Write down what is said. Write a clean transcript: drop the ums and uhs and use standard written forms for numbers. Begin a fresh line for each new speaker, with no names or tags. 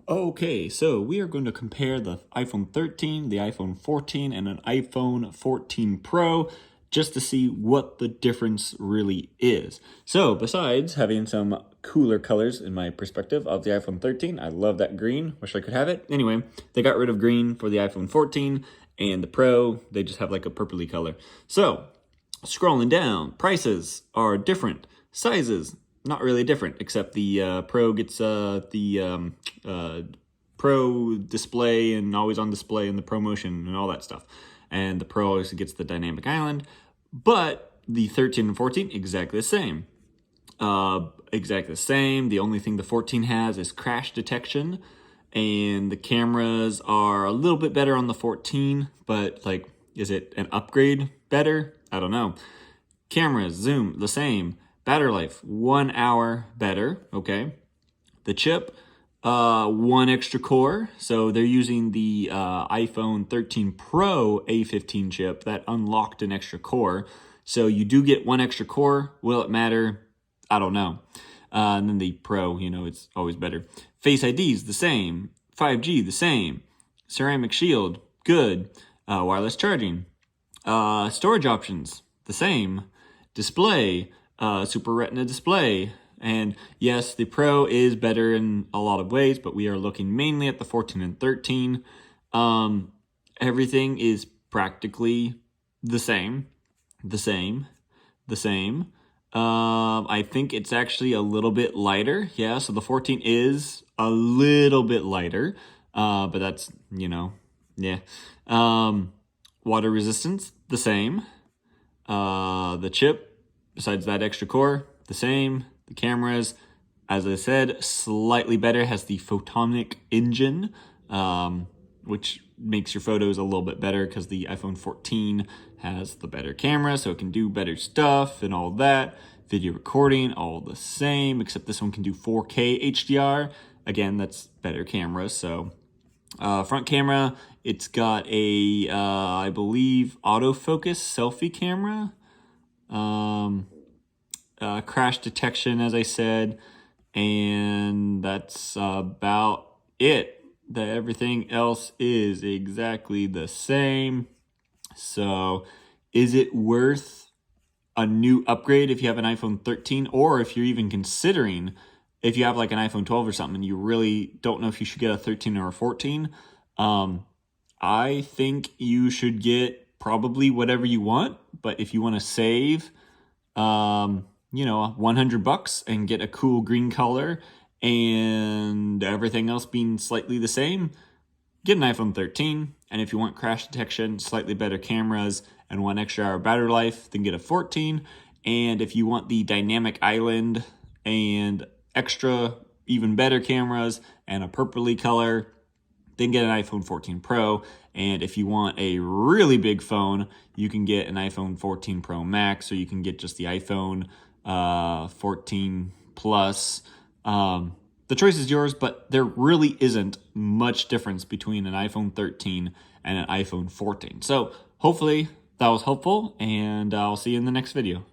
Okay, so we are going to compare the iPhone 13, the iPhone 14, and an iPhone 14 Pro just to see what the difference really is. So besides having some cooler colors in my perspective of the iPhone 13, I love that green, wish I could have it. Anyway, they got rid of green for the iPhone 14 and the Pro, they just have like a purpley color. So scrolling down, prices are different, sizes not really different, except the Pro gets the Pro display and always on display and the ProMotion and all that stuff. And the Pro also gets the dynamic island, but the 13 and 14, exactly the same. Exactly the same. The only thing the 14 has is crash detection, and the cameras are a little bit better on the 14, but like, is it an upgrade better? I don't know. Cameras, zoom, the same. Battery life, 1 hour better, okay. The chip, one extra core. So they're using the iPhone 13 Pro A15 chip that unlocked an extra core. So you do get one extra core. Will it matter? I don't know. And then the Pro, you know, it's always better. Face ID's the same. 5G, the same. Ceramic shield, good. Wireless charging. Storage options, the same. Display, Super Retina display. And yes, the Pro is better in a lot of ways, but we are looking mainly at the 14 and 13. Everything is practically the same. I think it's actually a little bit lighter. Yeah, so the 14 is a little bit lighter, but that's, you know, yeah. Water resistance, the same. The chip, besides that extra core, the same. The cameras, as I said, slightly better, has the photonic engine, which makes your photos a little bit better because the iPhone 14 has the better camera, so it can do better stuff and all that. Video recording, all the same, except this one can do 4K HDR. Again, that's better camera. So front camera, it's got a, I believe, autofocus selfie camera. Crash detection, as I said, and that's about it. Everything else is exactly the same. So is it worth a new upgrade if you have an iPhone 13, or if you're even considering, if you have like an iPhone 12 or something and you really don't know if you should get a 13 or a 14? I think you should get probably whatever you want, but if you want to save you know, $100 and get a cool green color and everything else being slightly the same, get an iPhone 13. And if you want crash detection, slightly better cameras, and 1 extra hour battery life, then get a 14. And if you want the dynamic island and extra, even better cameras and a purpley color, then get an iPhone 14 Pro. And if you want a really big phone, you can get an iPhone 14 Pro Max, or you can get just the iPhone 14 Plus. The choice is yours, but there really isn't much difference between an iPhone 13 and an iPhone 14. So hopefully that was helpful, and I'll see you in the next video.